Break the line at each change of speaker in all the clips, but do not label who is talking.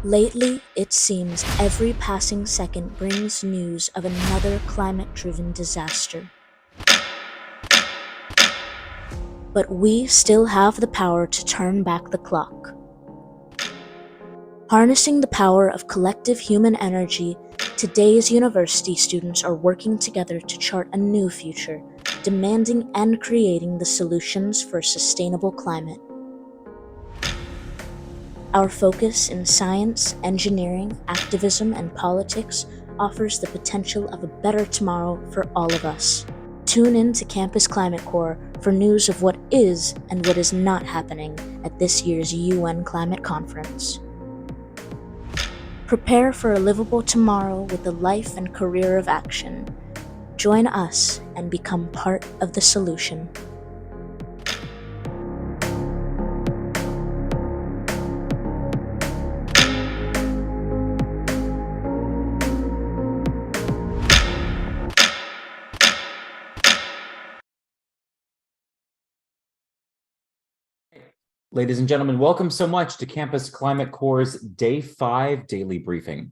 Lately, it seems every passing second brings news of another climate-driven disaster. But we still have the power to turn back the clock. Harnessing the power of collective human energy, today's university students are working together to chart a new future, demanding and creating the solutions for a sustainable climate. Our focus in science, engineering, activism, and politics offers the potential of a better tomorrow for all of us. Tune in to Campus Climate Corps for news of what is and what is not happening at this year's UN Climate Conference. Prepare for a livable tomorrow with a life and career of action. Join us and become part of the solution.
Ladies and gentlemen, welcome so much to Campus Climate Corps' Day 5 daily briefing.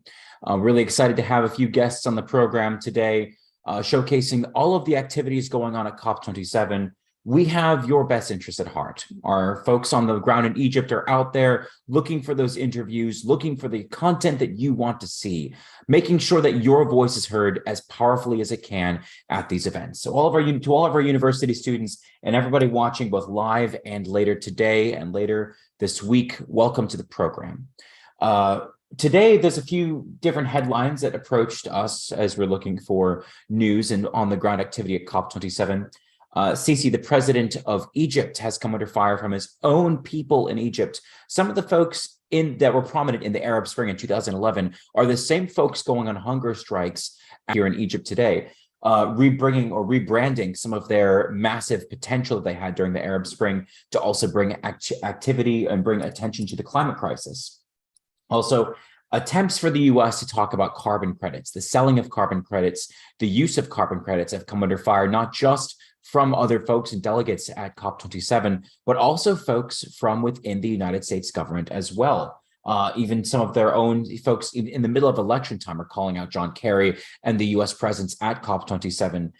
Really excited to have a few guests on the program today, showcasing all of the activities going on at COP27. We have your best interest at heart. Our folks on the ground in Egypt are out there looking for those interviews, looking for the content that you want to see, making sure that your voice is heard as powerfully as it can at these events. So to all of our university students and everybody watching both live and later today and later this week, welcome to the program. Today, there's a few different headlines that approached us as we're looking for news and on-the-ground activity at COP27. Sisi, the president of Egypt, has come under fire from his own people in Egypt. Some of the folks that were prominent in the Arab Spring in 2011 are the same folks going on hunger strikes here in Egypt today, rebranding some of their massive potential that they had during the Arab Spring to also bring activity and bring attention to the climate crisis. Also, attempts for the US to talk about carbon credits, the selling of carbon credits, the use of carbon credits have come under fire, not just from other folks and delegates at COP27, but also folks from within the United States government as well. Even some of their own folks in the middle of election time are calling out John Kerry and the US presence at COP27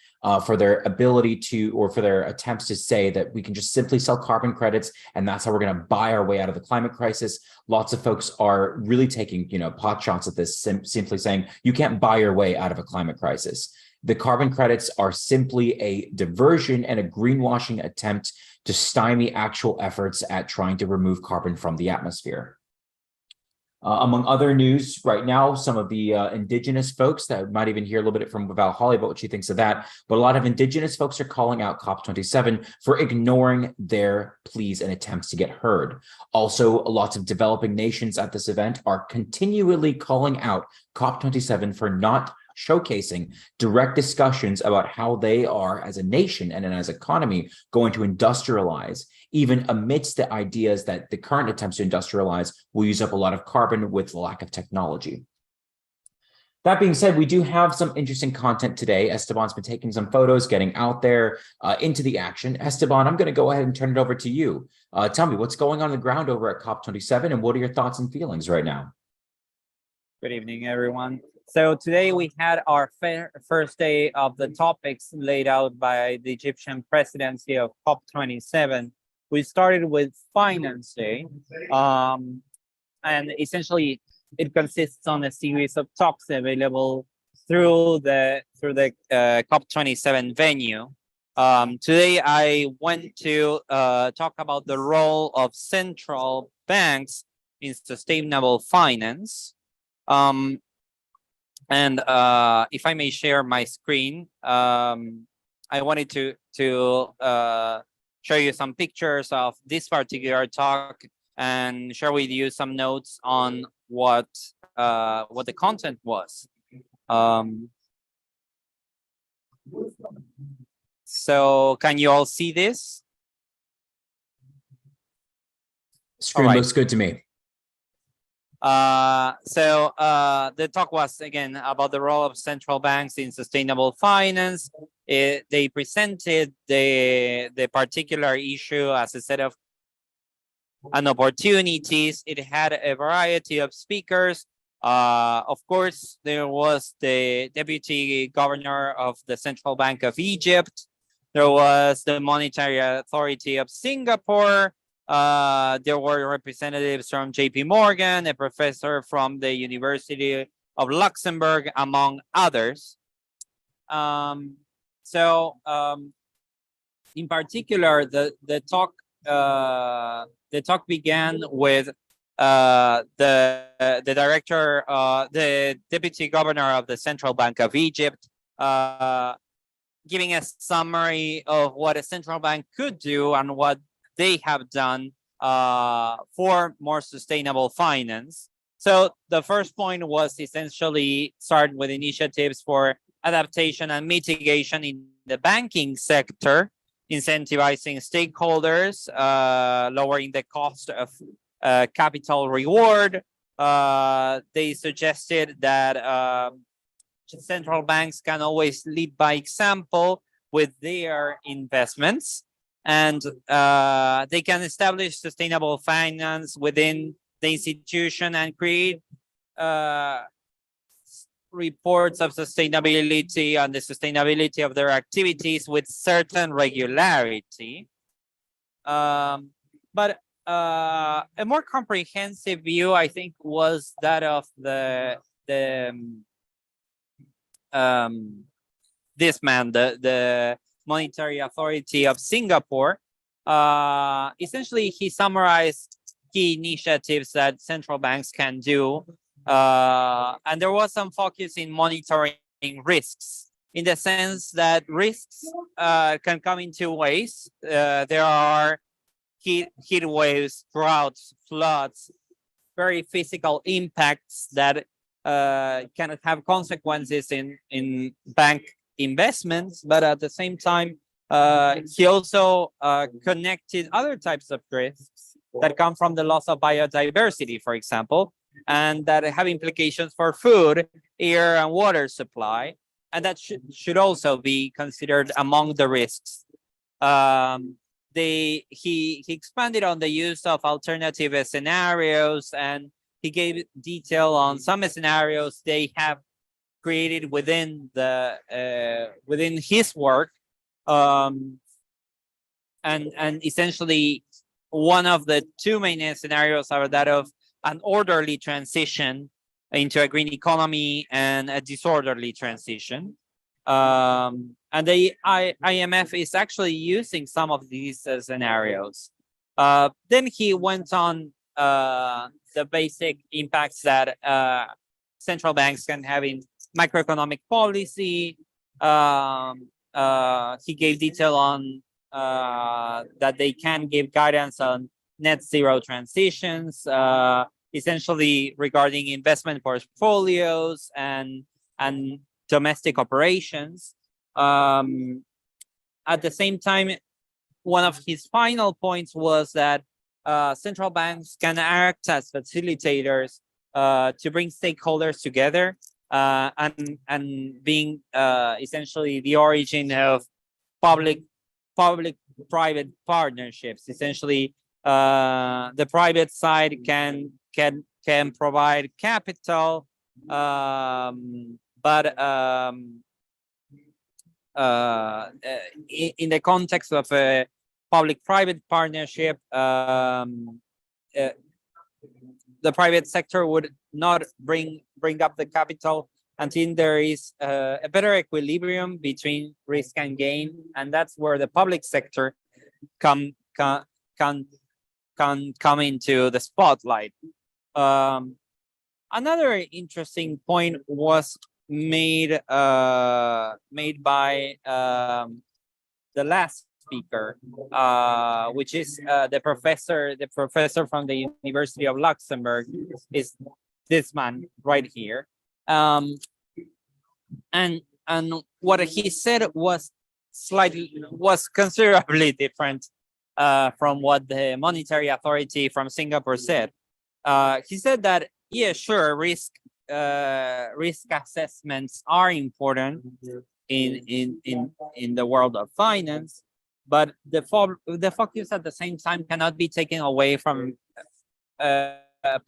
for their ability to, or for their attempts to say that we can just simply sell carbon credits and that's how we're going to buy our way out of the climate crisis. Lots of folks are really taking, pot shots at this, simply saying you can't buy your way out of a climate crisis. The carbon credits are simply a diversion and a greenwashing attempt to stymie actual efforts at trying to remove carbon from the atmosphere. Among other news right now, some of the indigenous folks that might even hear a little bit from Valholly about what she thinks of that, but a lot of indigenous folks are calling out COP27 for ignoring their pleas and attempts to get heard. Also, lots of developing nations at this event are continually calling out COP27 for not showcasing direct discussions about how they are as a nation and as an economy going to industrialize, even amidst the ideas that the current attempts to industrialize will use up a lot of carbon with the lack of technology. That being said, we do have some interesting content today. Esteban's been taking some photos, getting out there into the action. Esteban, I'm going to go ahead and turn it over to you. Tell me what's going on the ground over at COP27 and what are your thoughts and feelings right now?
Good evening, everyone. So today we had our first day of the topics laid out by the Egyptian presidency of COP27. We started with Finance Day, and essentially it consists on a series of talks available through the COP27 venue. Today I went to talk about the role of central banks in sustainable finance. And if I may share my screen, I wanted to show you some pictures of this particular talk and share with you some notes on what the content was. So can you all see this?
Screen looks good to me.
So the talk was again about the role of central banks in sustainable finance. They presented the particular issue as a set of and opportunities. It had a variety of speakers. Of course, there was the deputy governor of the Central Bank of Egypt. There was the Monetary Authority of Singapore. There were representatives from JP Morgan, a professor from the University of Luxembourg, among others. In particular, the talk began with the director, the deputy governor of the Central Bank of Egypt, giving a summary of what a central bank could do and what they have done for more sustainable finance. So the first point was essentially start with initiatives for adaptation and mitigation in the banking sector, incentivizing stakeholders, lowering the cost of capital reward. They suggested that central banks can always lead by example with their investments, and they can establish sustainable finance within the institution and create reports of sustainability and the sustainability of their activities with certain regularity. But a more comprehensive view, I think, was that of this man, the Monetary Authority of Singapore. Essentially, he summarized key initiatives that central banks can do. And there was some focus in monitoring risks, in the sense that risks can come in two ways. There are heat waves, droughts, floods, very physical impacts that can have consequences in bank investments, but at the same time, he also connected other types of risks that come from the loss of biodiversity, for example, and that have implications for food, air, and water supply, and that should also be considered among the risks. He expanded on the use of alternative scenarios, and he gave detail on some scenarios they have created within his work, and essentially one of the two main scenarios are that of an orderly transition into a green economy and a disorderly transition. And the IMF is actually using some of these scenarios. Then he went on the basic impacts that central banks can have in macroeconomic policy. He gave detail on that they can give guidance on net zero transitions, essentially regarding investment portfolios and domestic operations. At the same time, one of his final points was that central banks can act as facilitators to bring stakeholders together, and being essentially the origin of public-private partnerships. Essentially, the private side can provide capital, but in the context of a public-private partnership, the private sector would not bring up the capital until there is a better equilibrium between risk and gain, and that's where the public sector can come into the spotlight. Another interesting point was made by the last speaker, which is the professor from the University of Luxembourg, is this man right here. And what he said was considerably different from what the Monetary Authority from Singapore said. He said that, yeah, sure, risk assessments are important in the world of finance, but the focus at the same time cannot be taken away from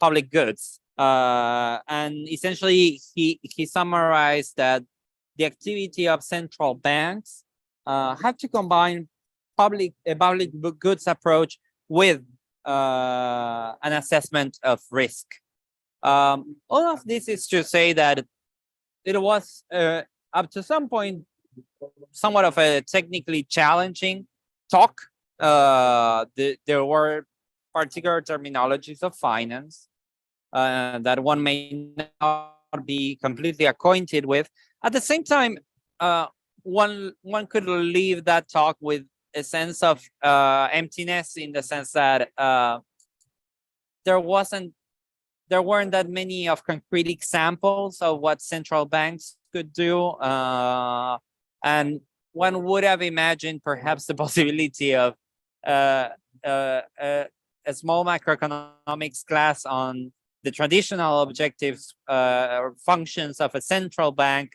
public goods. And essentially, he summarized that the activity of central banks had to combine public goods approach with an assessment of risk. All of this is to say that it was up to some point somewhat of a technically challenging talk. There were particular terminologies of finance that one may not be completely acquainted with. At the same time, one could leave that talk with a sense of emptiness, in the sense that there weren't that many of concrete examples of what central banks could do, and one would have imagined perhaps the possibility of a small macroeconomics class on the traditional objectives or functions of a central bank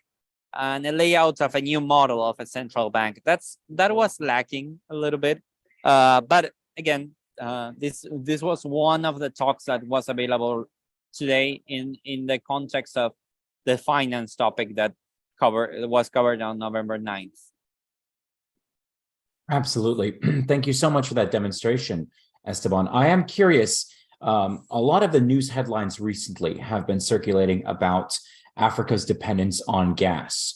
and a layout of a new model of a central bank. That was lacking a little bit, but again, this was one of the talks that was available today in the context of the finance topic that was covered on November 9th.
Absolutely. Thank you so much for that demonstration, Esteban. I am curious, a lot of the news headlines recently have been circulating about Africa's dependence on gas.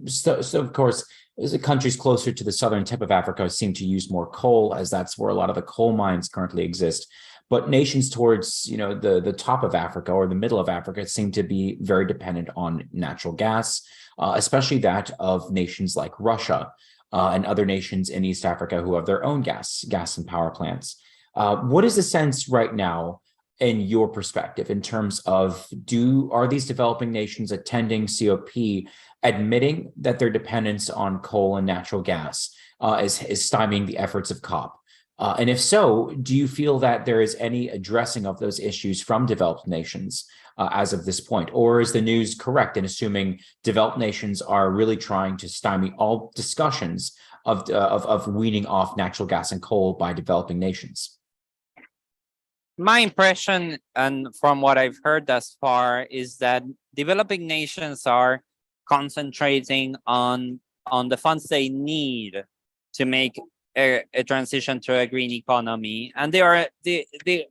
So of course, the countries closer to the southern tip of Africa seem to use more coal, as that's where a lot of the coal mines currently exist. But nations towards, the top of Africa or the middle of Africa seem to be very dependent on natural gas, especially that of nations like Russia and other nations in East Africa who have their own gas and power plants. What is the sense right now, in your perspective, in terms of are these developing nations attending COP admitting that their dependence on coal and natural gas is stymieing the efforts of COP? And if so, do you feel that there is any addressing of those issues from developed nations as of this point? Or is the news correct in assuming developed nations are really trying to stymie all discussions of weaning off natural gas and coal by developing nations?
My impression, and from what I've heard thus far, is that developing nations are concentrating on the funds they need to make a transition to a green economy, and they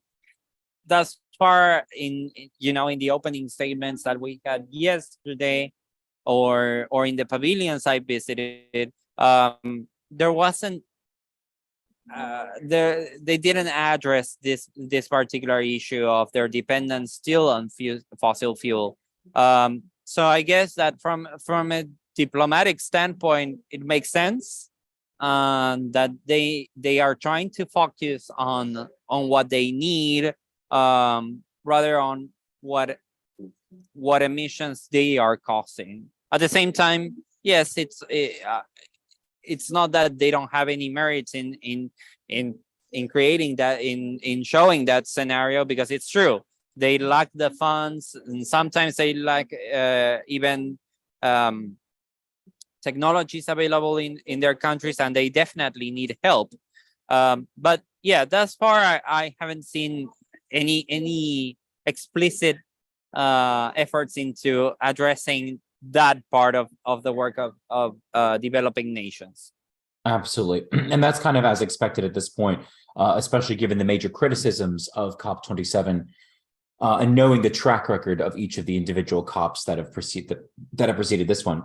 thus far in the opening statements that we had yesterday, or in the pavilions I visited, there wasn't. They didn't address this particular issue of their dependence still on fossil fuel. So I guess that from a diplomatic standpoint, it makes sense that they are trying to focus on what they need, rather on what emissions they are causing. At the same time, yes, it's not that they don't have any merits in creating that, in showing that scenario, because it's true. They lack the funds, and sometimes they lack even technologies available in their countries, and they definitely need help. But yeah, thus far I haven't seen any explicit efforts into addressing that part of the work of developing nations.
Absolutely. And that's kind of as expected at this point, especially given the major criticisms of COP27 and knowing the track record of each of the individual COPs that have preceded this one.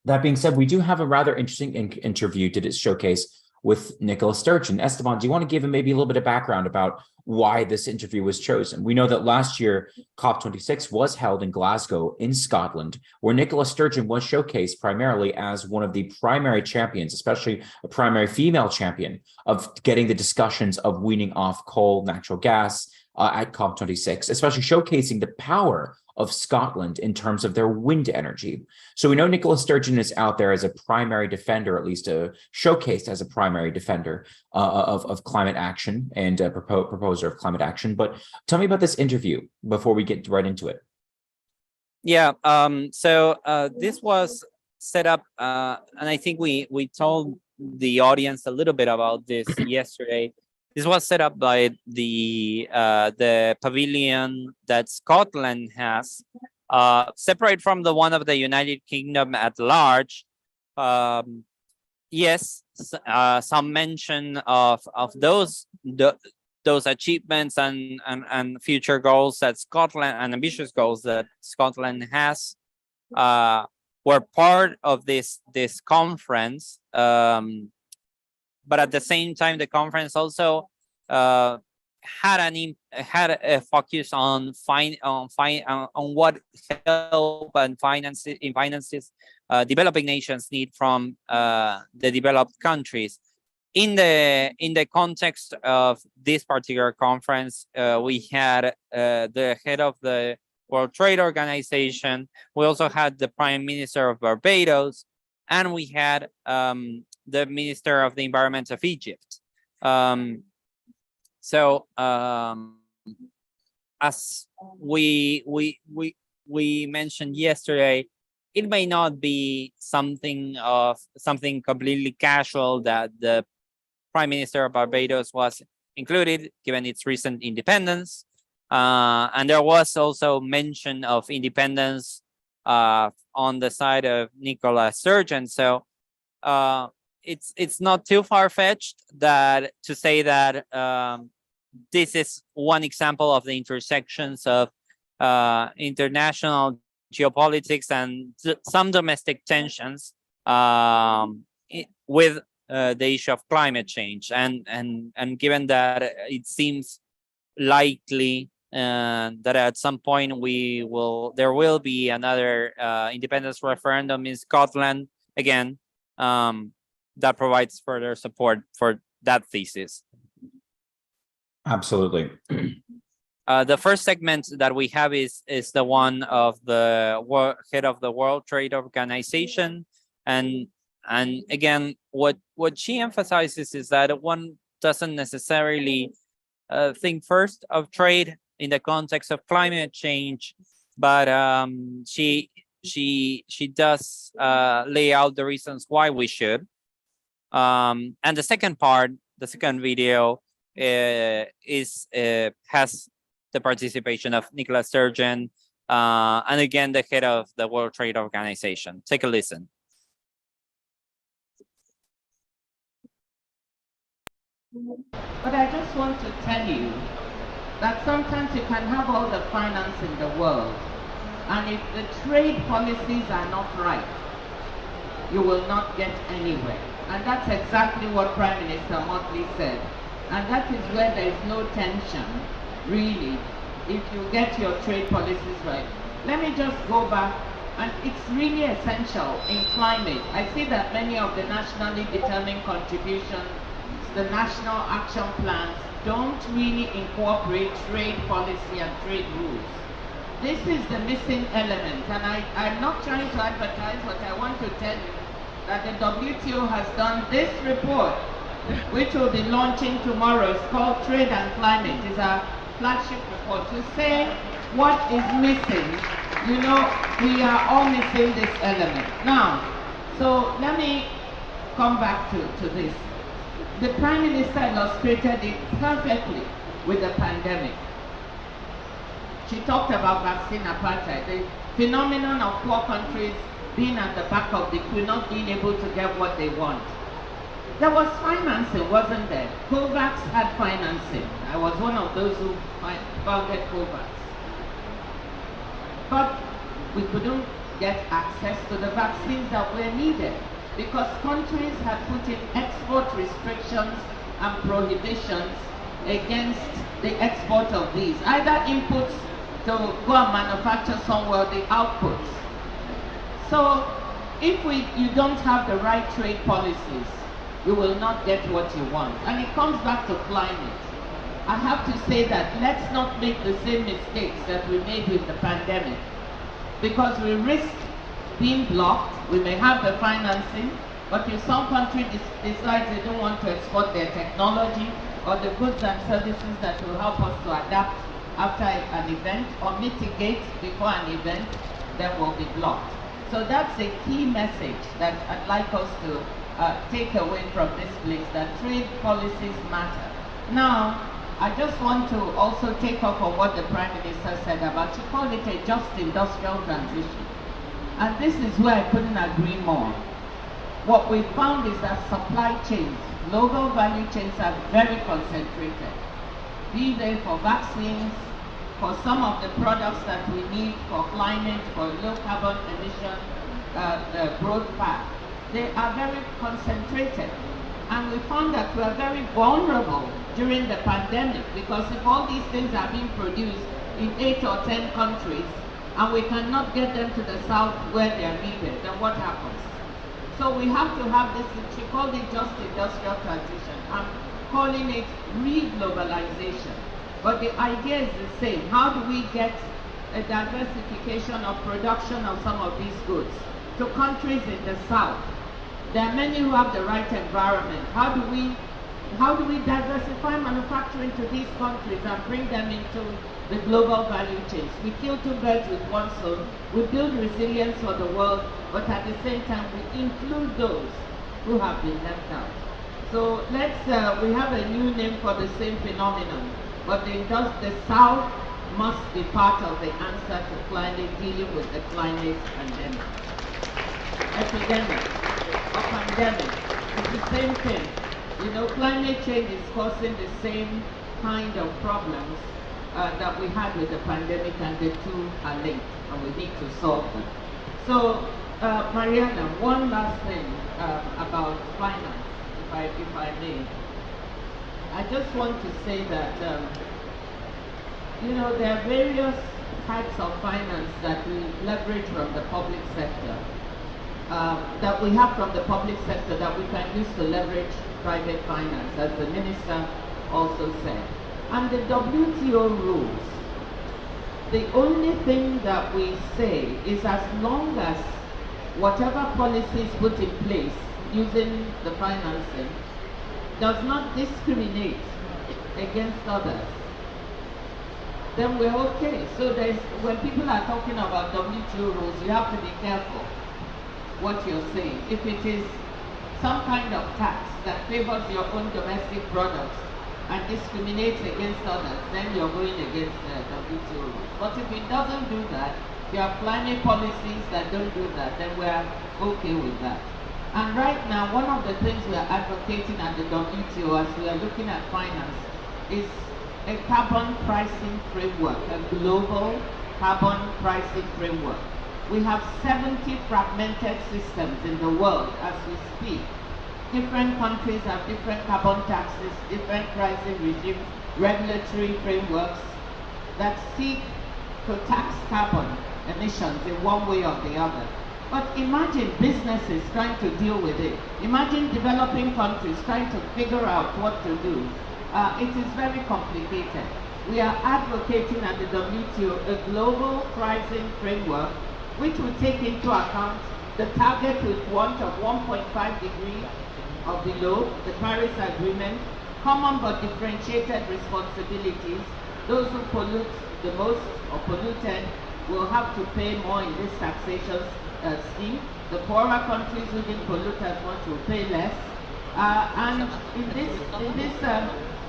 That being said, we do have a rather interesting interview to showcase with Nicola Sturgeon. Esteban, do you want to give him maybe a little bit of background about why this interview was chosen? We know that last year, COP26 was held in Glasgow in Scotland, where Nicola Sturgeon was showcased primarily as one of the primary champions, especially a primary female champion, of getting the discussions of weaning off coal, natural gas at COP26, especially showcasing the power of Scotland in terms of their wind energy. So we know Nicola Sturgeon is out there as a primary defender, at least showcased as a primary defender of climate action and a proposer of climate action. But tell me about this interview before we get right into it.
Yeah, so this was set up, and I think we told the audience a little bit about this yesterday. This was set up by the pavilion that Scotland has, separate from the one of the United Kingdom at large. Yes, some mention of those achievements and future goals that Scotland, and ambitious goals that Scotland has, were part of this conference. But at the same time, the conference also had a focus on what help and finances developing nations need from the developed countries. In the context of this particular conference, we had the head of the World Trade Organization. We also had the Prime Minister of Barbados, and we had the Minister of the Environment of Egypt. As we mentioned yesterday, it may not be something completely casual that the Prime Minister of Barbados was included, given its recent independence. And there was also mention of independence on the side of Nicola Sturgeon. So it's not too far-fetched to say that this is one example of the intersections of international geopolitics and some domestic tensions with the issue of climate change. And given that it seems likely that at some point there will be another independence referendum in Scotland again, that provides further support for that thesis.
Absolutely.
The first segment that we have is the one of the head of the World Trade Organization, and again, what she emphasizes is that one doesn't necessarily think first of trade in the context of climate change, but she does lay out the reasons why we should. And the second part, the second video, has the participation of Nicola Sturgeon, and again, the head of the World Trade Organization. Take a listen.
But I just want to tell you that sometimes you can have all the finance in the world, and if the trade policies are not right, you will not get anywhere. And that's exactly what Prime Minister Motley said. And that is where there is no tension, really, if you get your trade policies right. Let me just go back, and it's really essential in climate. I see that many of the nationally determined contributions, the national action plans, don't really incorporate trade policy and trade rules. This is the missing element, and I'm not trying to advertise, but I want to tell you that the WTO has done this report, which will be launching tomorrow. It's called Trade and Climate. It's a flagship report to say what is missing. You know, we are all missing this element. Now, so let me come back to this. The Prime Minister illustrated it perfectly with the pandemic. She talked about vaccine apartheid, the phenomenon of poor countries being at the back of the queue, not being able to get what they want. There was financing, wasn't there? COVAX had financing. I was one of those who founded COVAX. But we couldn't get access to the vaccines that were needed because countries had put in export restrictions and prohibitions against the export of these, either inputs to go and manufacture somewhere, the outputs. So if you don't have the right trade policies, you will not get what you want. And it comes back to climate. I have to say that let's not make the same mistakes that we made with the pandemic, because we risk being blocked. We may have the financing, but if some country decides they don't want to export their technology or the goods and services that will help us to adapt after an event or mitigate before an event, then we'll be blocked. So that's a key message that I'd like us to take away from this place, that trade policies matter. Now, I just want to also take up on what the Prime Minister said about, you call it a just industrial transition. And this is where I couldn't agree more. What we found is that supply chains, global value chains are very concentrated. Be they for vaccines, for some of the products that we need for climate, for low carbon emission, the growth path. They are very concentrated. And we found that we are very vulnerable during the pandemic, because if all these things are being produced in 8 or 10 countries and we cannot get them to the south where they are needed, then what happens? So we have to have this, she called it just industrial transition. I'm calling it re-globalization. But the idea is the same. How do we get a diversification of production of some of these goods to countries in the south? There are many who have the right environment. How do we diversify manufacturing to these countries and bring them into the global value chains? We kill two birds with one stone. We build resilience for the world, but at the same time we include those who have been left out. So let's, we have a new name for the same phenomenon, but the South must be part of the answer to climate, dealing with the climate epidemic or pandemic. It's the same thing. You know, climate change is causing the same kind of problems that we had with the pandemic, and the two are linked, and we need to solve them. So, Mariana, one last thing about finance, if I may. I just want to say that, you know, there are various types of finance that we leverage from the public sector, that we have from the public sector that we can use to leverage private finance, as the minister also said. And the WTO rules, the only thing that we say is, as long as whatever policy is put in place using the financing does not discriminate against others, then we're okay. So when people are talking about WTO rules, you have to be careful what you're saying. If it is some kind of tax that favors your own domestic products and discriminates against others, then you're going against the WTO rules. But if it doesn't do that, you have climate policies that don't do that, then we're okay with that. And right now, one of the things we are advocating at the WTO as we are looking at finance is a carbon pricing framework, a global carbon pricing framework. We have 70 fragmented systems in the world as we speak. Different countries have different carbon taxes, different pricing regimes, regulatory frameworks that seek to tax carbon emissions in one way or the other. But imagine businesses trying to deal with it. Imagine developing countries trying to figure out what to do. It is very complicated. We are advocating at the WTO a global pricing framework which will take into account the target we want of 1.5 degrees or below, the Paris Agreement, common but differentiated responsibilities. Those who pollute the most or polluted will have to pay more in this taxation scheme. The poorer countries who didn't pollute as much will pay less. And in this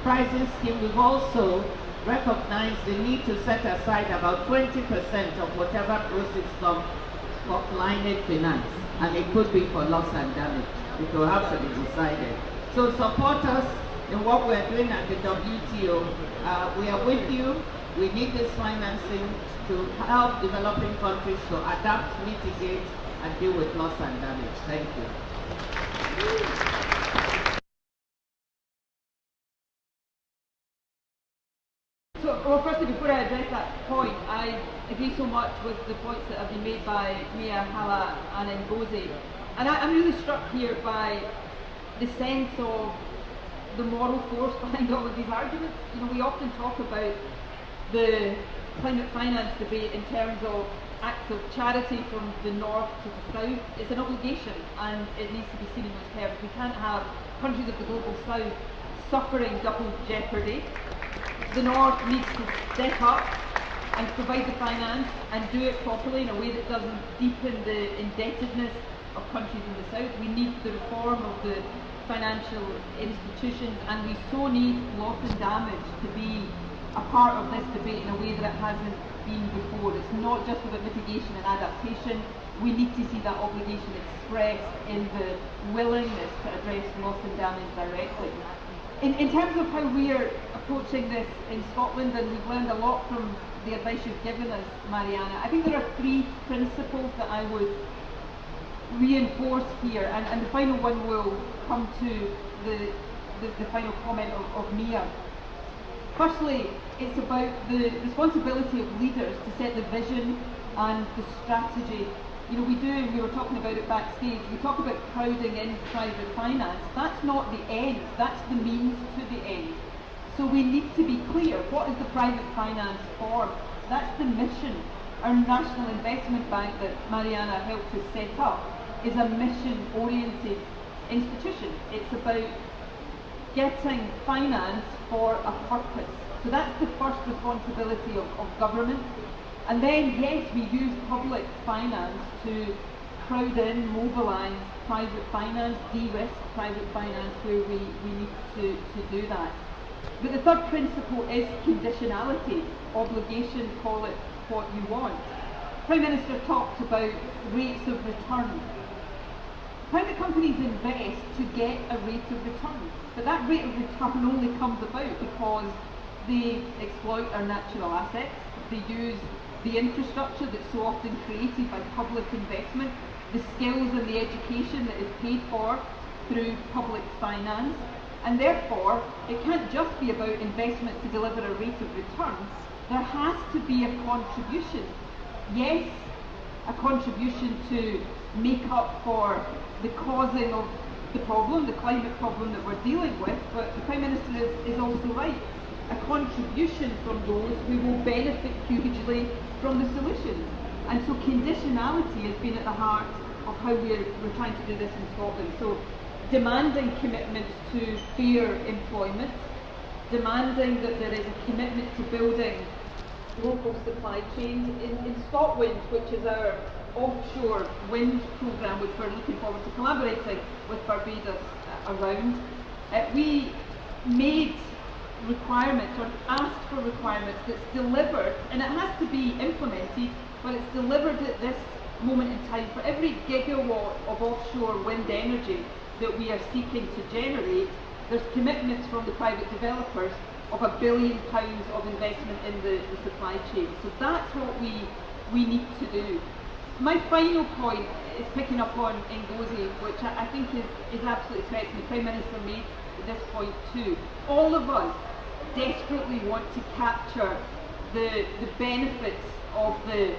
pricing scheme, we've also recognized the need to set aside about 20% of whatever proceeds come for climate finance, and it could be for loss and damage. It will have to be decided. So support us in what we're doing at the WTO. We are with you. We need this financing to help developing countries to adapt, mitigate, and deal with loss and damage. Thank you.
So, well, firstly, before I address that point, I agree so much with the points that have been made by Mia, Hala, and Ngozi. And I'm really struck here by the sense of the moral force behind all of these arguments. You know, we often talk about the climate finance debate in terms of acts of charity from the north to the south. It's an obligation, and it needs to be seen in those terms. We can't have countries of the global south suffering double jeopardy. The north needs to step up and provide the finance and do it properly in a way that doesn't deepen the indebtedness of countries in the South. We need the reform of the financial institutions, and we so need loss and damage to be a part of this debate in a way that it hasn't been before. It's not just about mitigation and adaptation. We need to see that obligation expressed in the willingness to address loss and damage directly. In terms of how we're approaching this in Scotland, and we've learned a lot from the advice you've given us, Mariana, I think there are three principles that I would reinforce here, and the final one will come to the final comment of Mia. Firstly, it's about the responsibility of leaders to set the vision and the strategy. You know, we were talking about it backstage, we talk about crowding in private finance. That's not the end, that's the means to the end. So we need to be clear, what is the private finance for? That's the mission. Our National Investment Bank that Mariana helped us set up is a mission-oriented institution. It's about getting finance for a purpose. So that's the first responsibility of government. And then, yes, we use public finance to crowd in, mobilise private finance, de-risk private finance where we need to do that. But the third principle is conditionality, obligation, call it what you want. Prime Minister talked about rates of return. Private companies invest to get a rate of return, but that rate of return only comes about because they exploit our natural assets, they use the infrastructure that's so often created by public investment, the skills and the education that is paid for through public finance, and therefore it can't just be about investment to deliver a rate of return. There has to be a contribution. Yes, a contribution to make up for the causing of the problem, the climate problem that we're dealing with, but the Prime Minister is also right. A contribution from those who will benefit hugely from the solutions. And so conditionality has been at the heart of how we're trying to do this in Scotland. So demanding commitments to fair employment, demanding that there is a commitment to building local supply chains. In Scotland, which is our offshore wind programme, which we're looking forward to collaborating with Barbados around, we made requirements or asked for requirements that's delivered, and it has to be implemented, but it's delivered at this moment in time. For every gigawatt of offshore wind energy that we are seeking to generate, there's commitments from the private developers of £1 billion of investment in the supply chain. So that's what we need to do. My final point is picking up on Ngozi, which I think is absolutely correct, and the Prime Minister made this point too. All of us desperately want to capture the benefits of the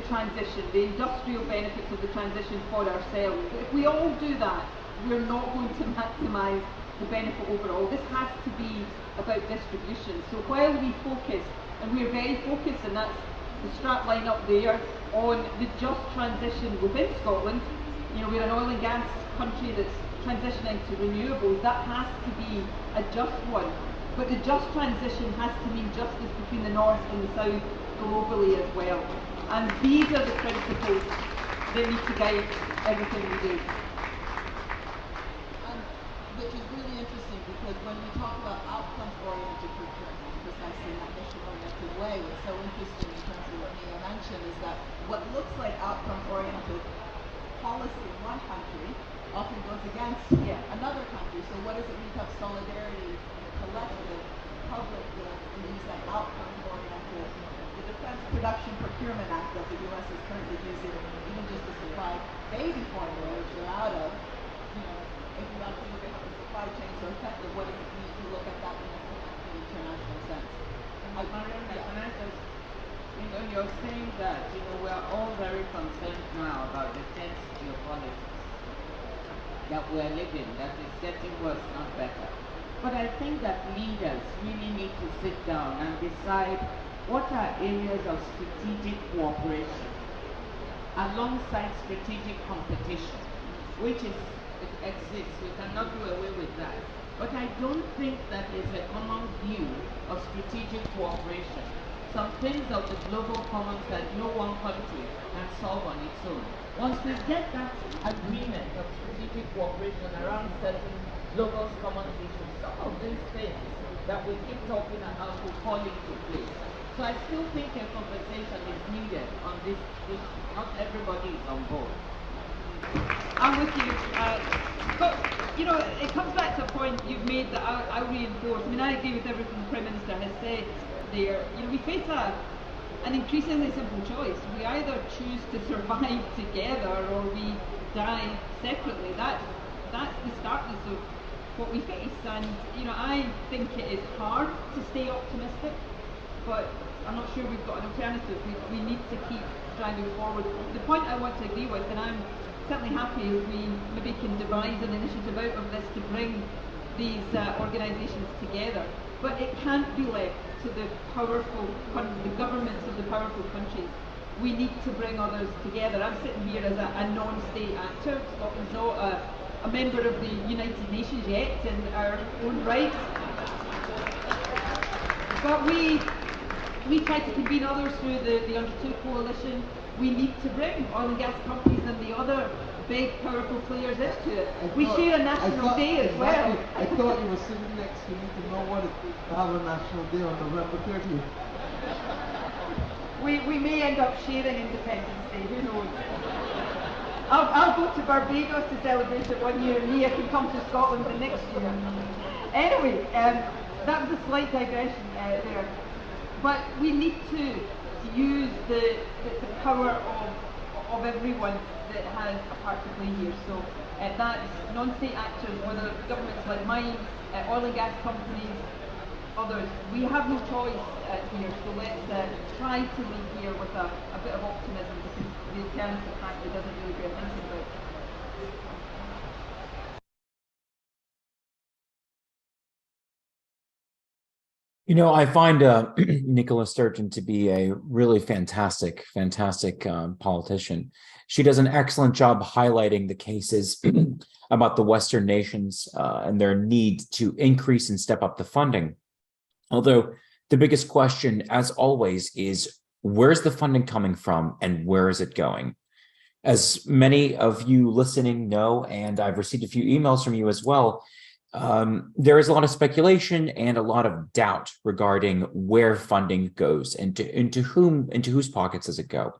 transition, the industrial benefits of the transition for ourselves. But if we all do that, we're not going to maximise the benefit overall. This has to be about distribution. So while we focus, and we're very focused, and that's the strap line up there, on the just transition within Scotland, you know, we're an oil and gas country that's transitioning to renewables. That has to be a just one. But the just transition has to mean justice between the North and the South globally as well. And these are the principles that need to guide everything we do.
Which is really interesting, because when we talk about outcomes-oriented procurement, precisely in that mission-oriented way, what's so interesting in terms of what Mia mentioned is that what looks like outcome-oriented policy in one country often goes against another country. So what does it mean to have solidarity in a collective public good and use that outcome-oriented? The Defense Production Procurement Act that the U.S. is currently using, even just to supply baby formula, which they're out of, you know, if we want to look at how the supply chains are effective, what does it mean to look at that in an international sense?
Mariana, can I just, you know, you're saying that, you know, we're all very concerned now about the tense geopolitics that we're living, that is getting worse, not better. But I think that leaders really need to sit down and decide what are areas of strategic cooperation alongside strategic competition, which is exists. We cannot do away with that. But I don't think that there's a common view of strategic cooperation. Some things of the global commons that no one country can solve on its own. Once we get that agreement of strategic cooperation around certain local common issues, some of these things that we keep talking about will fall into place. So I still think a conversation is needed on this issue. Not everybody is on board.
I'm with you. But, you know, it comes back to a point you've made that I reinforce. I mean, I agree with everything the Prime Minister has said there. You know, we face an increasingly simple choice. We either choose to survive together or we die separately. That's the startness of what we face. And, you know, I think it is hard to stay optimistic, but I'm not sure we've got an alternative. We need to keep driving forward. The point I want to agree with, and I'm certainly happy if we maybe can devise an initiative out of this to bring these organisations together, but it can't be left to the governments of the powerful countries. We need to bring others together. I'm sitting here as a non-state actor. Scotland's not a member of the United Nations yet in our own right, but we try to convene others through the Under 2 coalition. We need to bring oil and gas companies and the other big, powerful players into it. We share a national day as well.
I thought you were sitting next to me to know what it is to have a national day on November 30th.
We may end up sharing Independence Day, who knows? I'll go to Barbados to celebrate it one year, and Mia can come to Scotland the next year. Anyway, that was a slight digression there. But we need to use the power of everyone that has a part to play here. So that's non-state actors, whether governments like mine, oil and gas companies, others. We have no choice here, so let's try to leave here with a bit of optimism, because the alternative frankly doesn't really bear thinking about.
You know, I find Nicola Sturgeon to be a really fantastic politician. She does an excellent job highlighting the cases about the Western nations and their need to increase and step up the funding. Although the biggest question, as always, is where's the funding coming from and where is it going? As many of you listening know, and I've received a few emails from you as well, there is a lot of speculation and a lot of doubt regarding where funding goes and into whose pockets does it go.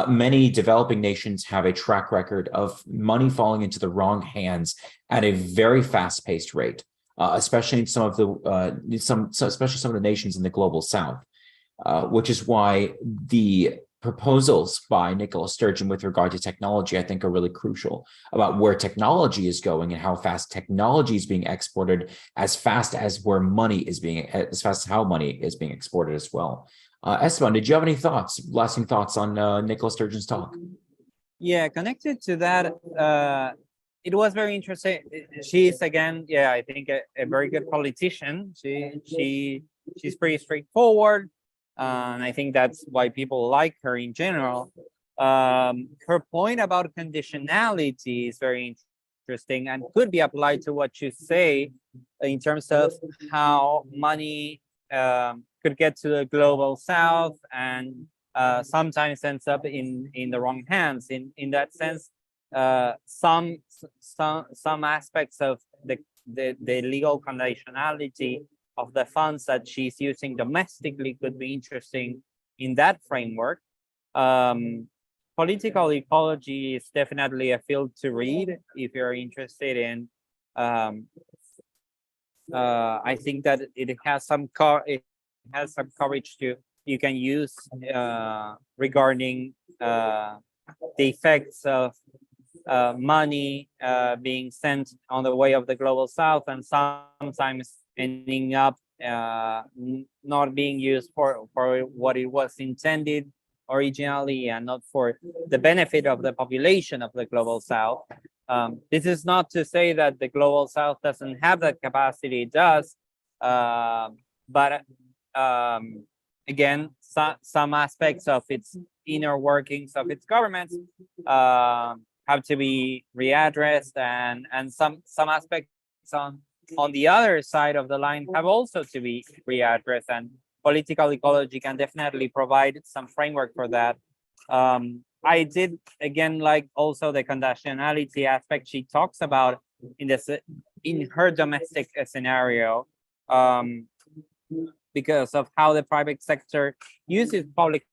Many developing nations have a track record of money falling into the wrong hands at a very fast-paced rate, especially in some of the especially some of the nations in the global South, which is why the proposals by Nicola Sturgeon with regard to technology, I think, are really crucial about where technology is going and how fast technology is being exported, as fast as how money is being exported as well. Esteban, did you have any lasting thoughts on Nicola Sturgeon's talk?
Yeah, connected to that, it was very interesting. She's, again, yeah, I think a very good politician. She's pretty straightforward. And I think that's why people like her in general. Her point about conditionality is very interesting and could be applied to what you say in terms of how money could get to the global South and sometimes ends up in the wrong hands. In that sense, some aspects of the legal conditionality of the funds that she's using domestically could be interesting in that framework. Political ecology is definitely a field to read if you're interested in. I think that it has some coverage you can use regarding the effects of money being sent on the way of the global South and sometimes ending up not being used for what it was intended originally and not for the benefit of the population of the global South. This is not to say that the global South doesn't have that capacity. It does, but again, some aspects of its inner workings of its governments have to be readdressed, and some aspects on the other side of the line have also to be readdressed, and political ecology can definitely provide some framework for that. I did again like also the conditionality aspect she talks about in her domestic scenario, because of how the private sector uses public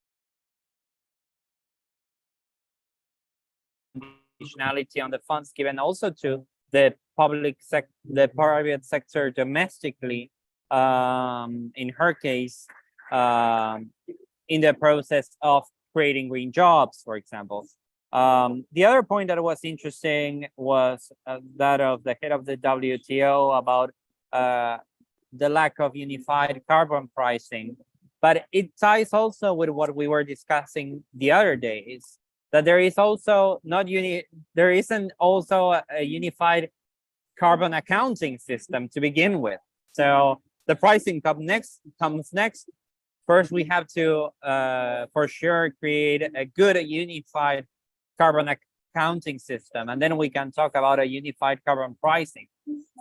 conditionality on the funds given also to the the private sector domestically, in her case, in the process of creating green jobs, for example. The other point that was interesting was that of the head of the WTO about the lack of unified carbon pricing. But it ties also with what we were discussing the other days, that there is also there isn't also a unified carbon accounting system to begin with. So the pricing comes next. First, we have to for sure create a good unified carbon accounting system, and then we can talk about a unified carbon pricing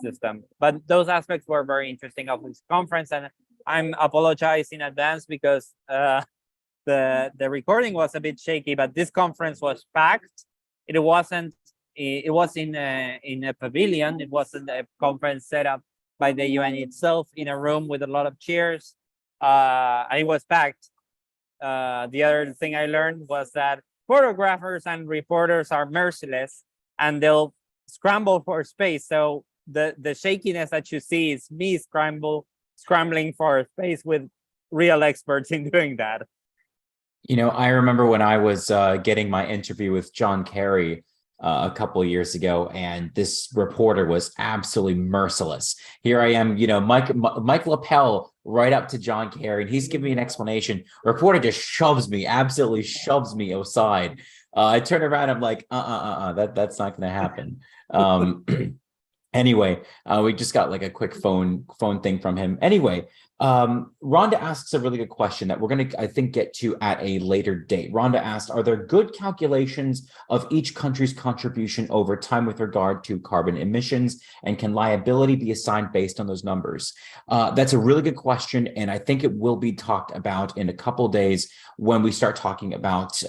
system. But those aspects were very interesting of this conference, and I'm apologizing in advance because the recording was a bit shaky, but this conference was packed. It wasn't. It was in a pavilion. It wasn't a conference set up by the UN itself in a room with a lot of chairs. And it was packed. The other thing I learned was that photographers and reporters are merciless, and they'll scramble for space. So the shakiness that you see is me scrambling for space with real experts in doing that.
You know, I remember when I was getting my interview with John Kerry a couple of years ago, and this reporter was absolutely merciless. Here I am, you know, Mike LaPelle right up to John Kerry, and he's giving me an explanation. Reporter just absolutely shoves me aside. I turn around, I'm like, that's not going to happen. Anyway, we just got like a quick phone thing from him. Anyway, Rhonda asks a really good question that we're going to, I think, get to at a later date. Rhonda asked, are there good calculations of each country's contribution over time with regard to carbon emissions, and can liability be assigned based on those numbers? That's a really good question, and I think it will be talked about in a couple of days when we start talking about,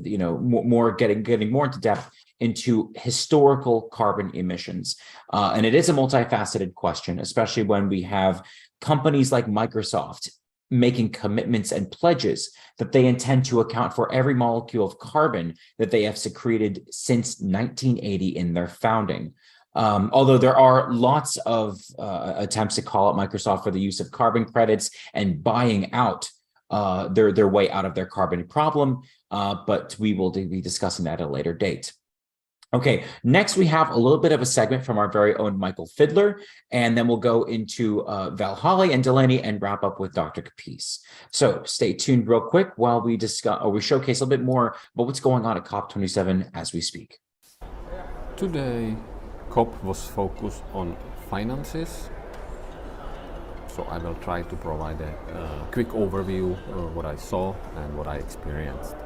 you know, more getting more into depth into historical carbon emissions. And it is a multifaceted question, especially when we have companies like Microsoft making commitments and pledges that they intend to account for every molecule of carbon that they have secreted since 1980 in their founding. Although there are lots of attempts to call out Microsoft for the use of carbon credits and buying out their way out of their carbon problem, but we will be discussing that at a later date. Okay, next we have a little bit of a segment from our very own Michael Fidler, and then we'll go into Valholly and Delaney and wrap up with Dr. Capece. So stay tuned real quick while we discuss, or we showcase a little bit more about what's going on at COP27 as we speak.
Today, COP was focused on finances. So I will try to provide a quick overview of what I saw and what I experienced.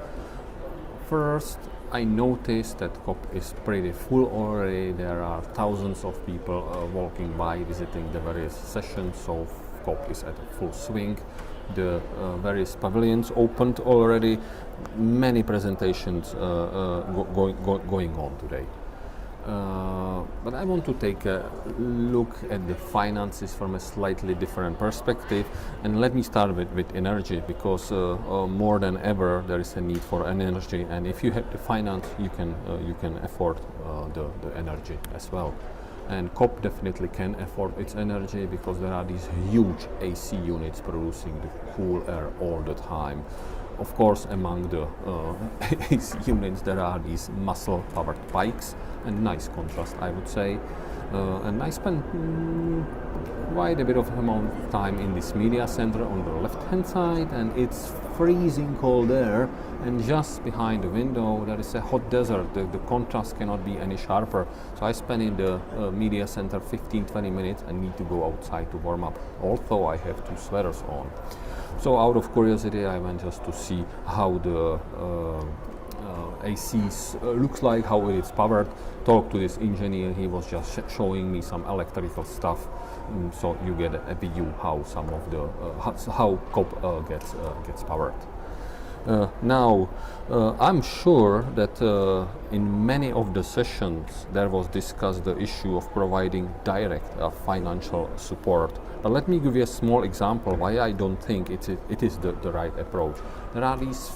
First, I noticed that COP is pretty full already. There are thousands of people walking by, visiting the various sessions, so COP is at full swing. The various pavilions opened already. Many presentations going on today. But I want to take a look at the finances from a slightly different perspective, and let me start with energy, because more than ever there is a need for energy, and if you have the finance, you can afford the energy as well. And COP definitely can afford its energy because there are these huge AC units producing the cool air all the time. Of course, among the AC units there are these muscle-powered bikes, and nice contrast, I would say. And I spent quite a bit of amount of time in this media center on the left-hand side, and it's freezing cold there, and just behind the window there is a hot desert. The contrast cannot be any sharper. So I spent in the media center 15-20 minutes and need to go outside to warm up, although I have 2 sweaters on. So out of curiosity I went just to see how the AC looks like, how it is powered. Talked to this engineer, he was just showing me some electrical stuff, so you get a view how some of the how COP gets powered. Now, I'm sure that in many of the sessions there was discussed the issue of providing direct financial support. But let me give you a small example why I don't think it is the right approach. There are these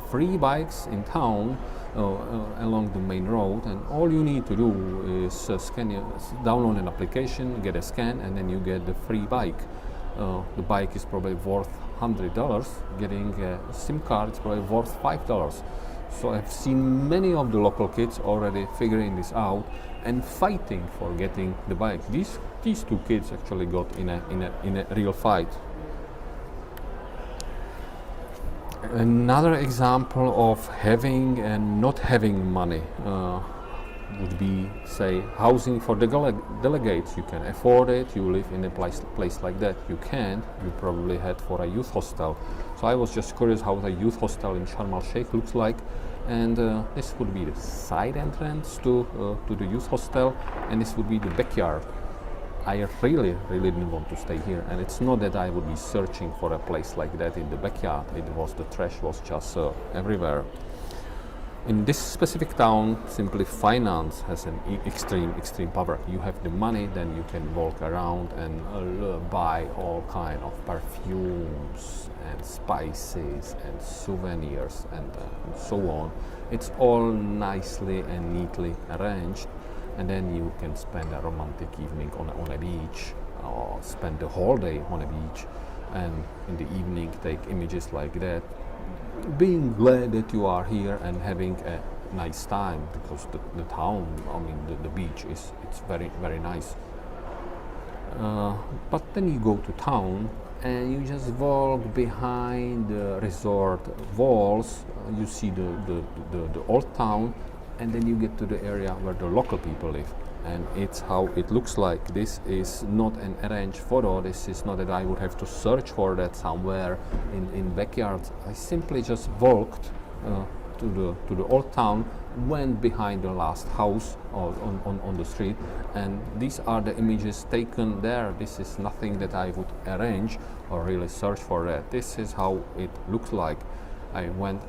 free bikes in town along the main road, and all you need to do is download an application, get a scan, and then you get the free bike. The bike is probably worth $100. Getting a SIM card is probably worth $5. So I've seen many of the local kids already figuring this out and fighting for getting the bike. These two kids actually got in a real fight. Another example of having and not having money would be, say, housing for the delegates. You can afford it, you live in a place like that. You can't, you probably head for a youth hostel. So I was just curious how the youth hostel in Sharm el-Sheikh looks like, and this would be the side entrance to the youth hostel, and this would be the backyard. I really didn't want to stay here, and it's not that I would be searching for a place like that in the backyard. The trash was just everywhere. In this specific town, simply finance has an extreme power. You have the money, then you can walk around and buy all kind of perfumes and spices and souvenirs and so on. It's all nicely and neatly arranged, and then you can spend a romantic evening on a beach, or spend the whole day on a beach, and in the evening take images like that, being glad that you are here and having a nice time, because the town, I mean the beach it's very nice. But then you go to town and you just walk behind the resort walls. You see the old town, and then you get to the area where the local people live, and it's how it looks like. This is not an arranged photo. This is not that I would have to search for that somewhere in backyards. I simply just walked to the old town, went behind the last house on the street, and these are the images taken there. This is nothing that I would arrange or really search for that. This is how it looks like. I went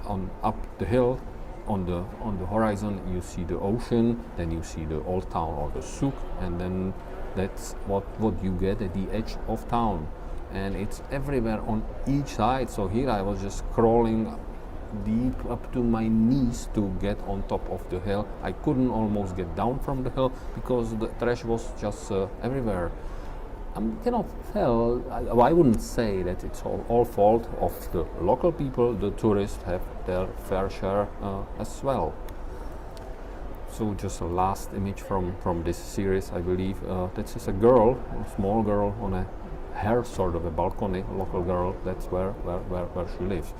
up the hill. On the horizon you see the ocean, then you see the old town or the souk, and then that's what you get at the edge of town, and it's everywhere on each side. So here I was just crawling deep up to my knees to get on top of the hill. I couldn't almost get down from the hill because the trash was just everywhere. I cannot tell. I wouldn't say that it's all fault of the local people. The tourists have their fair share as well. So just a last image from this series, I believe. This is a girl, a small girl on a hair sort of a balcony, a local girl. That's where she lives.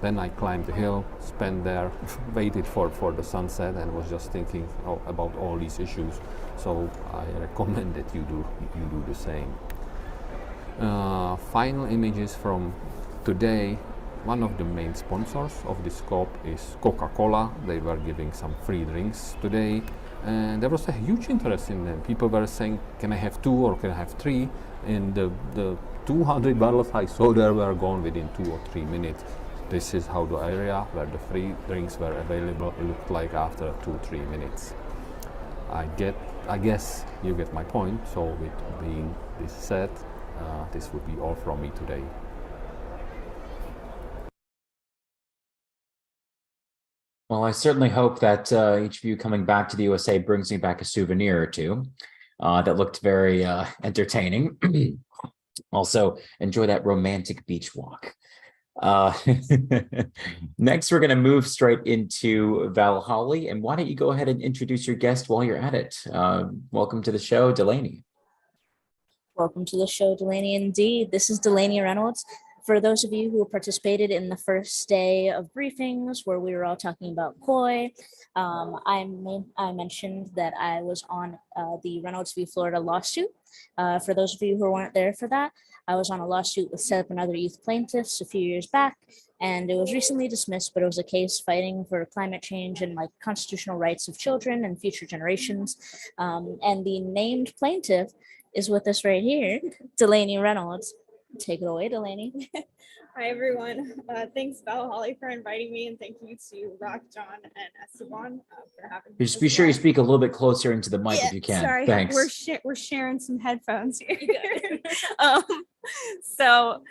Then I climbed the hill, spent there, waited for the sunset, and was just thinking about all these issues. So I recommend that you do the same. Final images from today. One of the main sponsors of this COP is Coca-Cola. They were giving some free drinks today, and there was a huge interest in them. People were saying, "Can I have 2 or can I have 3?" And the 200 bottles I saw there were gone within 2 or 3 minutes. This is how the area where the free drinks were available looked like after 2-3 minutes. I guess you get my point. So with being this said, this would be all from me today.
Well, I certainly hope that each of you coming back to the USA brings me back a souvenir or two that looked very entertaining. Also, enjoy that romantic beach walk. Next, we're going to move straight into Valholly. And why don't you go ahead and introduce your guest while you're at it? Welcome to the show, Delaney.
Welcome to the show, Delaney. Indeed, this is Delaney Reynolds. For those of you who participated in the first day of briefings where we were all talking about COI, I mentioned that I was on the Reynolds v. Florida lawsuit. For those of you who weren't there for that, I was on a lawsuit with 7 other youth plaintiffs a few years back, and it was recently dismissed, but it was a case fighting for climate change and like constitutional rights of children and future generations. And the named plaintiff is with us right here, Delaney Reynolds. Take it away, Delaney.
Hi, everyone. Thanks, Valholly, for inviting me, and thank you to Rock, John, and Esteban for having me.
Just be sure you speak a little bit closer into the mic if you can.
Sorry,
Thanks.
we're sharing some headphones here. um, so,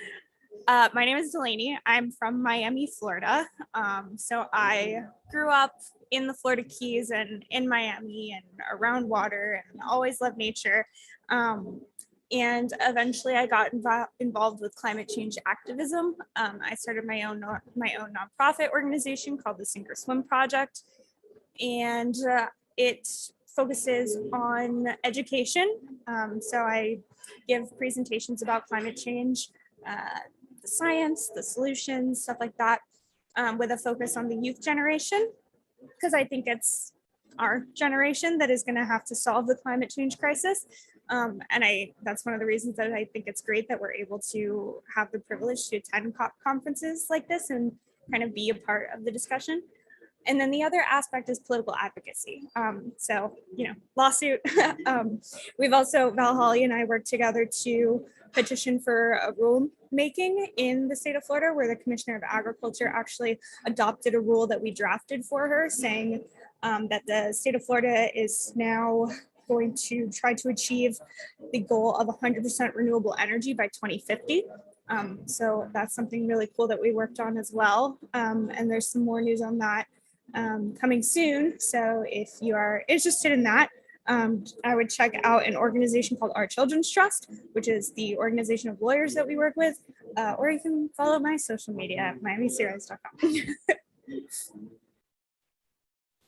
my name is Delaney. I'm from Miami, Florida. So I grew up in the Florida Keys and in Miami and around water, and always loved nature. And eventually I got involved with climate change activism. I started my own nonprofit organization called the Sink or Swim Project. And it focuses on education. So I give presentations about climate change, the science, the solutions, stuff like that, with a focus on the youth generation, because I think it's our generation that is going to have to solve the climate change crisis. And that's one of the reasons that I think it's great that we're able to have the privilege to attend COP conferences like this and kind of be a part of the discussion. And then the other aspect is political advocacy. So, lawsuit. We've also, Valholly and I worked together to petition for a rulemaking in the state of Florida, where the Commissioner of Agriculture actually adopted a rule that we drafted for her, saying that the state of Florida is now going to try to achieve the goal of 100% renewable energy by 2050. So that's something really cool that we worked on as well. And there's some more news on that coming soon. So if you are interested in that, I would check out an organization called Our Children's Trust, which is the organization of lawyers that we work with, or you can follow my social media at miamiseries.com.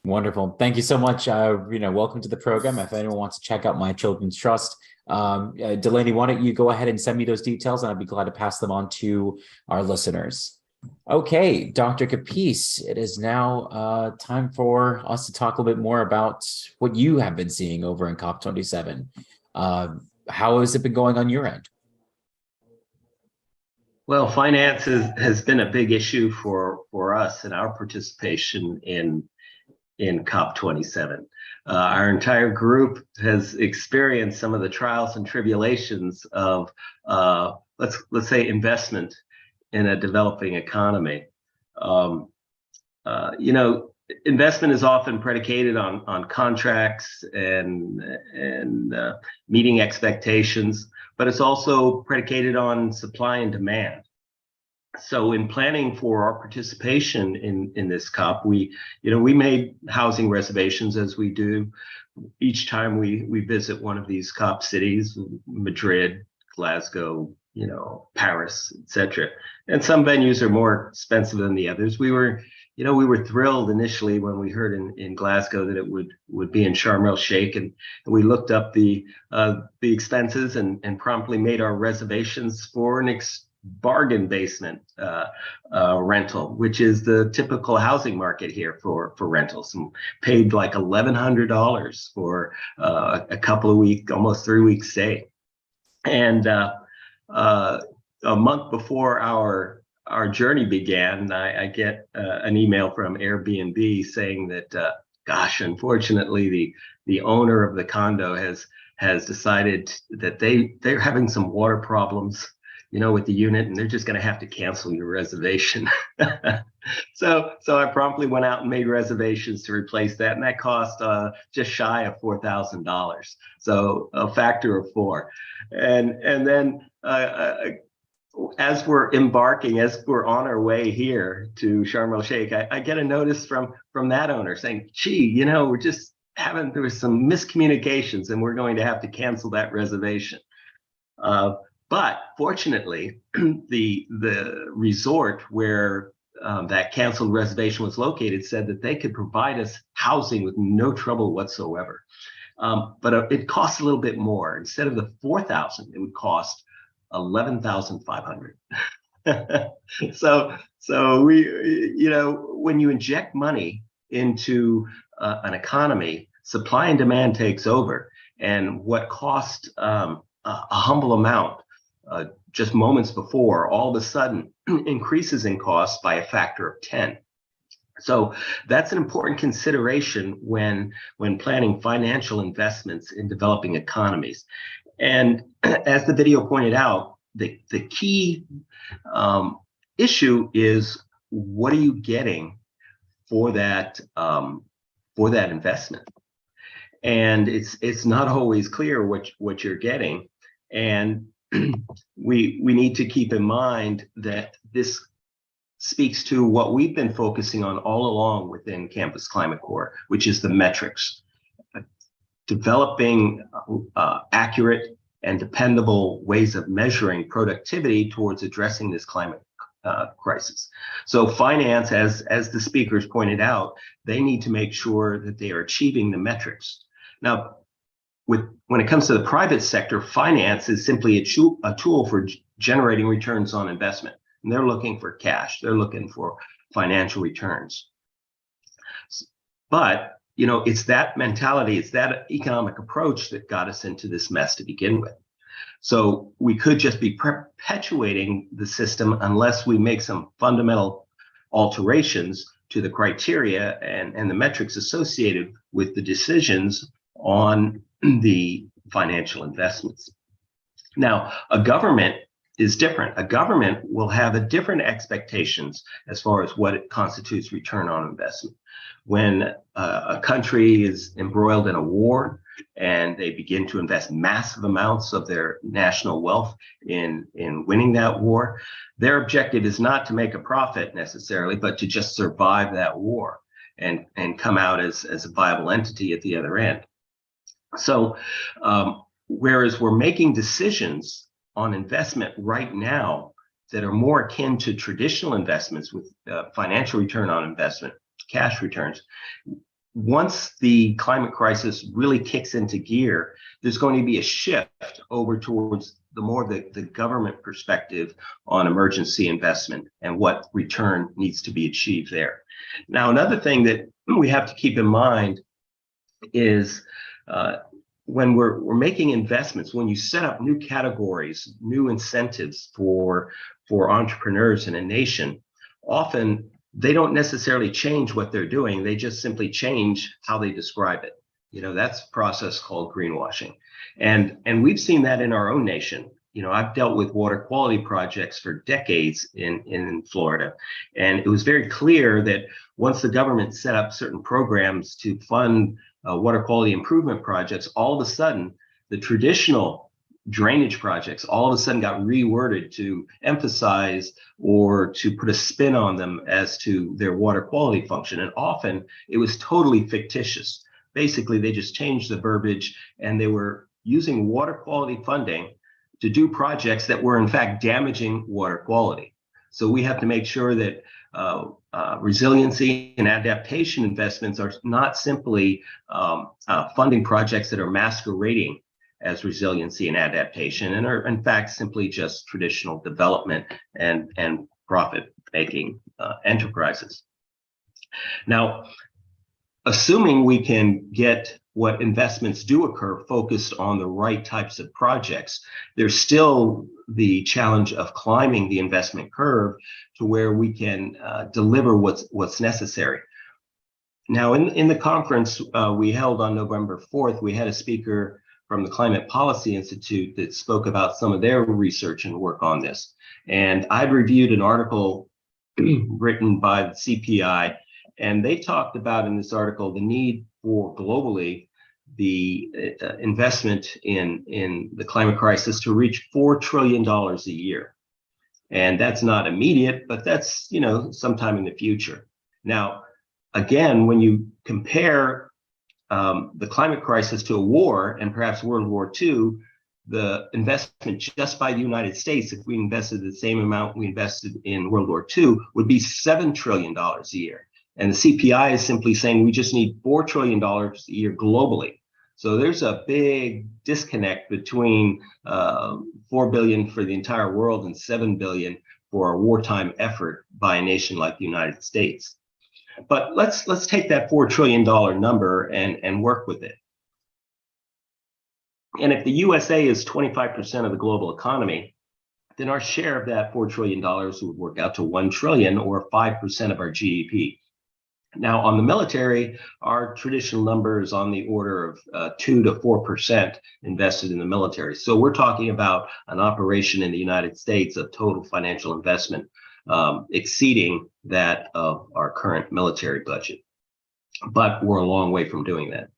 Wonderful. Thank you so much. Welcome to the program. If anyone wants to check out My Children's Trust, Delaney, why don't you go ahead and send me those details, and I'd be glad to pass them on to our listeners. Okay, Dr. Capece, it is now time for us to talk a little bit more about what you have been seeing over in COP27. How has it been going on your end?
Well, finance has been a big issue for us in our participation in COP27. Our entire group has experienced some of the trials and tribulations of, let's say, investment in a developing economy. Investment is often predicated on contracts and meeting expectations, but it's also predicated on supply and demand. So in planning for our participation in this COP, we made housing reservations, as we do each time we visit one of these COP cities: Madrid, Glasgow, Paris, etc. And some venues are more expensive than the others. We were thrilled initially when we heard in Glasgow that it would be in Sharm el-Sheikh, and we looked up the expenses and promptly made our reservations for an bargain basement rental, which is the typical housing market here for rentals, and paid like $1,100 for a couple of weeks, almost 3 weeks stay. And a month before our journey began, I get an email from Airbnb saying that, gosh, unfortunately, the owner of the condo has decided that they're having some water problems, with the unit, and they're just going to have to cancel your reservation. So I promptly went out and made reservations to replace that, and that cost just shy of $4,000. So a factor of 4. And then as we're on our way here to Sharm el-Sheikh, I get a notice from that owner saying, gee, there was some miscommunications, and we're going to have to cancel that reservation. But fortunately, the resort where that canceled reservation was located said that they could provide us housing with no trouble whatsoever. But it costs a little bit more. Instead of the $4,000, it would cost $11,500. So we, when you inject money into an economy, supply and demand takes over, and what cost a humble amount just moments before, all of a sudden increases in cost by a factor of 10. So that's an important consideration when planning financial investments in developing economies. And as the video pointed out, the key issue is, what are you getting for that investment? And it's not always clear what you're getting. And we need to keep in mind that this speaks to what we've been focusing on all along within Campus Climate Corps, which is the metrics. Developing accurate and dependable ways of measuring productivity towards addressing this climate crisis. So finance, as the speakers pointed out, they need to make sure that they are achieving the metrics. Now, when it comes to the private sector, finance is simply a tool for generating returns on investment. And they're looking for cash. They're looking for financial returns. But it's that mentality, it's that economic approach that got us into this mess to begin with. So we could just be perpetuating the system unless we make some fundamental alterations to the criteria and the metrics associated with the decisions on the financial investments. Now, a government is different. A government will have a different expectations as far as what it constitutes return on investment. When a country is embroiled in a war and they begin to invest massive amounts of their national wealth in winning that war, their objective is not to make a profit necessarily, but to just survive that war and come out as a viable entity at the other end. So whereas we're making decisions on investment right now that are more akin to traditional investments with financial return on investment, cash returns, once the climate crisis really kicks into gear, there's going to be a shift over towards the government perspective on emergency investment and what return needs to be achieved there. Now, another thing that we have to keep in mind is when we're making investments, when you set up new categories, new incentives for entrepreneurs in a nation, often they don't necessarily change what they're doing. They just simply change how they describe it. That's a process called greenwashing. And we've seen that in our own nation. I've dealt with water quality projects for decades in Florida. And it was very clear that once the government set up certain programs to fund water quality improvement projects, all of a sudden, the traditional drainage projects all of a sudden got reworded to emphasize or to put a spin on them as to their water quality function. And often it was totally fictitious. Basically, they just changed the verbiage and they were using water quality funding to do projects that were in fact damaging water quality. So we have to make sure that resiliency and adaptation investments are not simply funding projects that are masquerading as resiliency and adaptation and are in fact simply just traditional development and profit-making enterprises. Now, assuming we can get what investments do occur focused on the right types of projects, there's still the challenge of climbing the investment curve to where we can deliver what's necessary. Now, in the conference we held on November 4th, we had a speaker from the Climate Policy Institute that spoke about some of their research and work on this. And I've reviewed an article written by the CPI, and they talked about in this article the need for globally the investment in the climate crisis to reach $4 trillion a year. And that's not immediate, but that's, sometime in the future. Now, again, when you compare the climate crisis to a war and perhaps World War II, the investment just by the United States, if we invested the same amount we invested in World War II, would be $7 trillion a year. And the CPI is simply saying we just need $4 trillion a year globally. So there's a big disconnect between 4 billion for the entire world and 7 billion for a wartime effort by a nation like the United States. But let's take that $4 trillion number and work with it. And if the USA is 25% of the global economy, then our share of that $4 trillion would work out to 1 trillion or 5% of our GDP. Now, on the military, our traditional number is on the order of 2 to 4% invested in the military. So we're talking about an operation in the United States of total financial investment exceeding that of our current military budget. But we're a long way from doing that.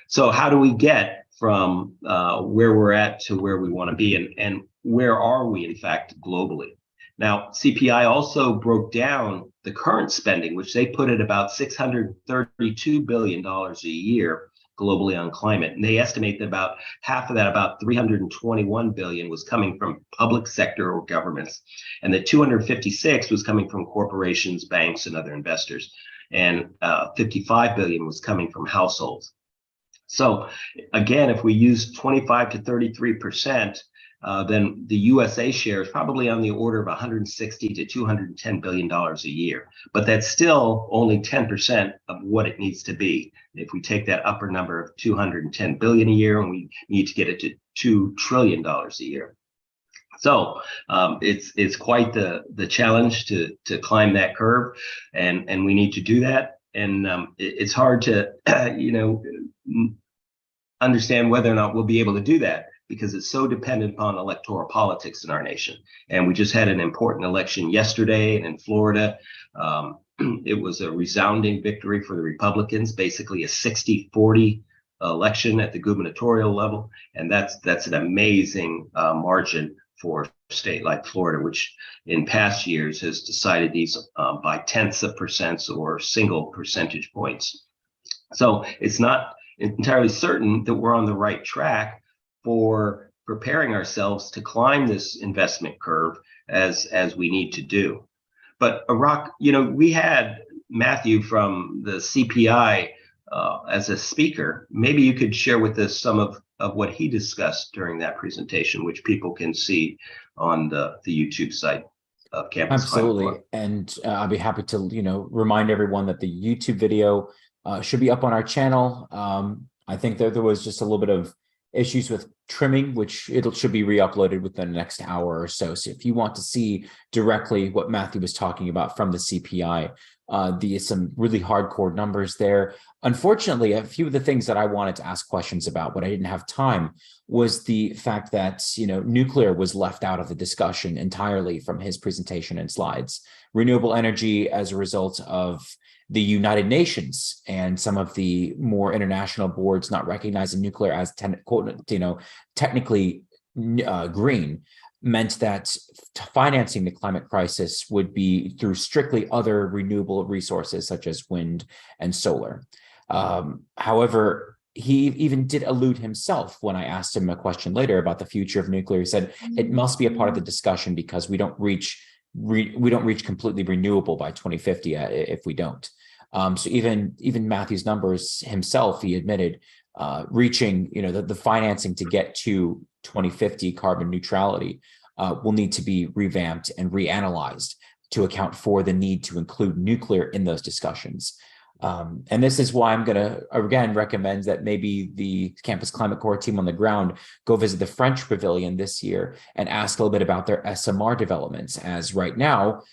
So how do we get from where we're at to where we want to be, and where are we, in fact, globally? Now, CPI also broke down the current spending, which they put at about $632 billion a year globally on climate. And they estimate that about half of that, about 321 billion, was coming from public sector or governments, and that 256 was coming from corporations, banks, and other investors, and 55 billion was coming from households. So again, if we use 25 to 33%, then the USA share is probably on the order of 160 to 210 billion dollars a year. But that's still only 10% of what it needs to be. If we take that upper number of 210 billion a year, and we need to get it to $2 trillion a year. So it's quite the challenge to climb that curve, and we need to do that. And it's hard to understand whether or not we'll be able to do that, because it's so dependent upon electoral politics in our nation. And we just had an important election yesterday, and in Florida, it was a resounding victory for the Republicans, basically a 60-40 election at the gubernatorial level. And that's an amazing margin for a state like Florida, which in past years has decided these by tenths of percents or single percentage points. So it's not entirely certain that we're on the right track for preparing ourselves to climb this investment curve as we need to do. But Rock, we had Matthew from the CPI as a speaker. Maybe you could share with us some of what he discussed during that presentation, which people can see on the YouTube site of Campus
Absolutely.
Climate Corp.
And I'll be happy to, remind everyone that the YouTube video should be up on our channel. I think there was just a little bit of issues with trimming, which should be re-uploaded within the next hour or so. So if you want to see directly what Matthew was talking about from the CPI, some really hardcore numbers there. Unfortunately, a few of the things that I wanted to ask questions about, but I didn't have time, was the fact that, nuclear was left out of the discussion entirely from his presentation and slides. Renewable energy, as a result of the United Nations and some of the more international boards not recognizing nuclear as technically green, meant that financing the climate crisis would be through strictly other renewable resources such as wind and solar. However, he even did allude himself when I asked him a question later about the future of nuclear. He said it must be a part of the discussion because we don't reach completely renewable by 2050 if we don't. So even Matthew's numbers himself, he admitted reaching the financing to get to 2050 carbon neutrality will need to be revamped and reanalyzed to account for the need to include nuclear in those discussions. And this is why I'm going to, again, recommend that maybe the Campus Climate Corps team on the ground go visit the French Pavilion this year and ask a little bit about their SMR developments, as right now,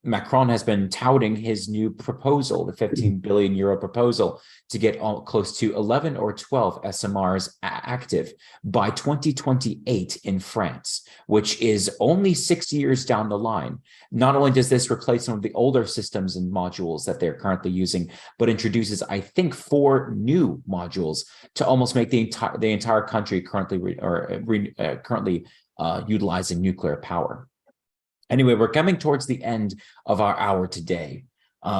Macron has been touting his new proposal, the 15 billion euro proposal, to get close to 11 or 12 SMRs active by 2028 in France, which is only 6 years down the line. Not only does this replace some of the older systems and modules that they're currently using, but introduces, I think, 4 new modules to almost make the entire country currently utilizing nuclear power. Anyway, we're coming towards the end of our hour today.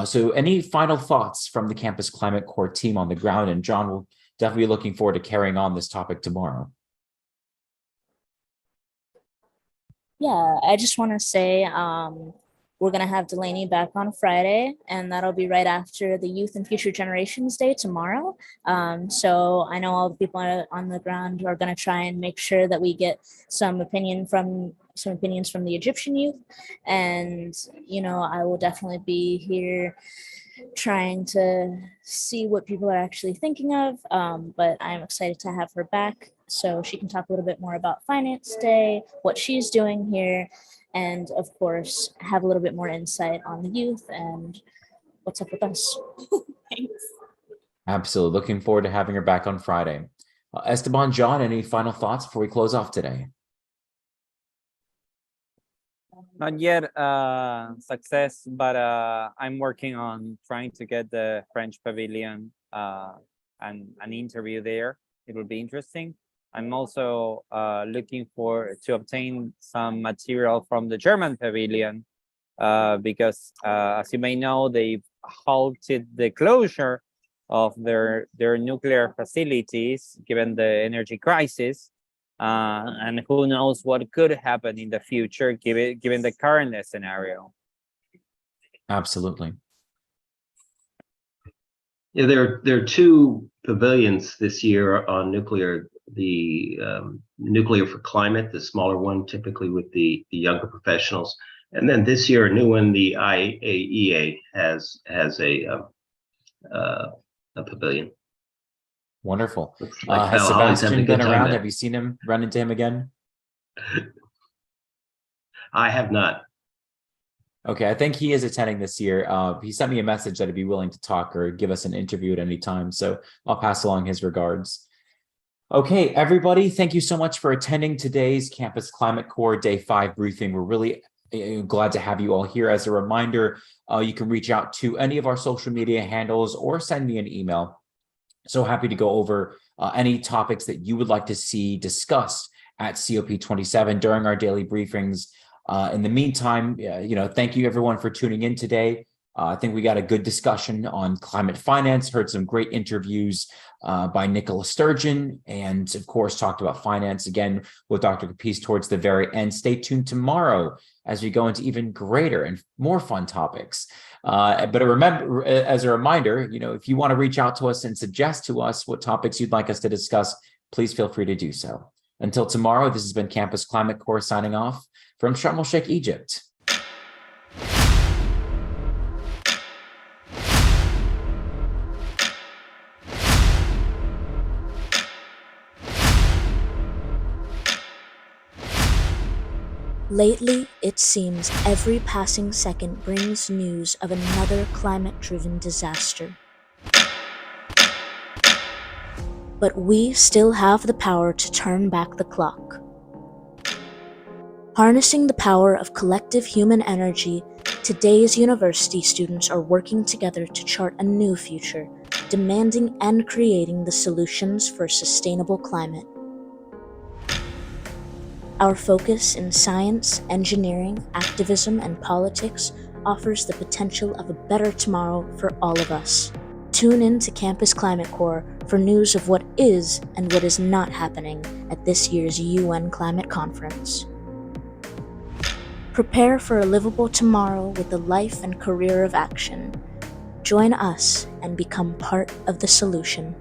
So any final thoughts from the Campus Climate Corps team on the ground? And John will definitely be looking forward to carrying on this topic tomorrow.
Yeah, I just want to say we're going to have Delaney back on Friday, and that'll be right after the Youth and Future Generations Day tomorrow. So I know all the people on the ground are going to try and make sure that we get some opinions from the Egyptian youth. And, I will definitely be here trying to see what people are actually thinking of. But I'm excited to have her back so she can talk a little bit more about Finance Day, what she's doing here, and of course, have a little bit more insight on the youth and what's up with us. Thanks.
Absolutely. Looking forward to having her back on Friday. Esteban, John, any final thoughts before we close off today?
Not yet success, but I'm working on trying to get the French Pavilion and an interview there. It will be interesting. I'm also looking to obtain some material from the German Pavilion because, as you may know, they've halted the closure of their nuclear facilities given the energy crisis. And who knows what could happen in the future given the current scenario.
Absolutely.
Yeah, there are two pavilions this year on nuclear. The Nuclear for Climate, the smaller one, typically with the younger professionals, and then this year a new one. The IAEA has a pavilion.
Wonderful.
Like
Has
Valholly's having a
Sebastian
good
been
time
around?
there.
Have you seen him, run into him again?
I have not.
Okay, I think he is attending this year. He sent me a message that he'd be willing to talk or give us an interview at any time. So I'll pass along his regards. Okay, everybody, thank you so much for attending today's Campus Climate Corps Day 5 briefing. We're really glad to have you all here. As a reminder, you can reach out to any of our social media handles or send me an email. So happy to go over any topics that you would like to see discussed at COP27 during our daily briefings. In the meantime, thank you everyone for tuning in today. I think we got a good discussion on climate finance, heard some great interviews by Nicola Sturgeon, and of course talked about finance again with Dr. Capece towards the very end. Stay tuned tomorrow as we go into even greater and more fun topics. But remember, as a reminder, if you want to reach out to us and suggest to us what topics you'd like us to discuss, please feel free to do so. Until tomorrow, this has been Campus Climate Corps signing off from Sharm el-Sheikh, Egypt.
Lately, it seems every passing second brings news of another climate-driven disaster. But we still have the power to turn back the clock. Harnessing the power of collective human energy, today's university students are working together to chart a new future, demanding and creating the solutions for a sustainable climate. Our focus in science, engineering, activism, and politics offers the potential of a better tomorrow for all of us. Tune in to Campus Climate Corps for news of what is and what is not happening at this year's UN Climate Conference. Prepare for a livable tomorrow with a life and career of action. Join us and become part of the solution.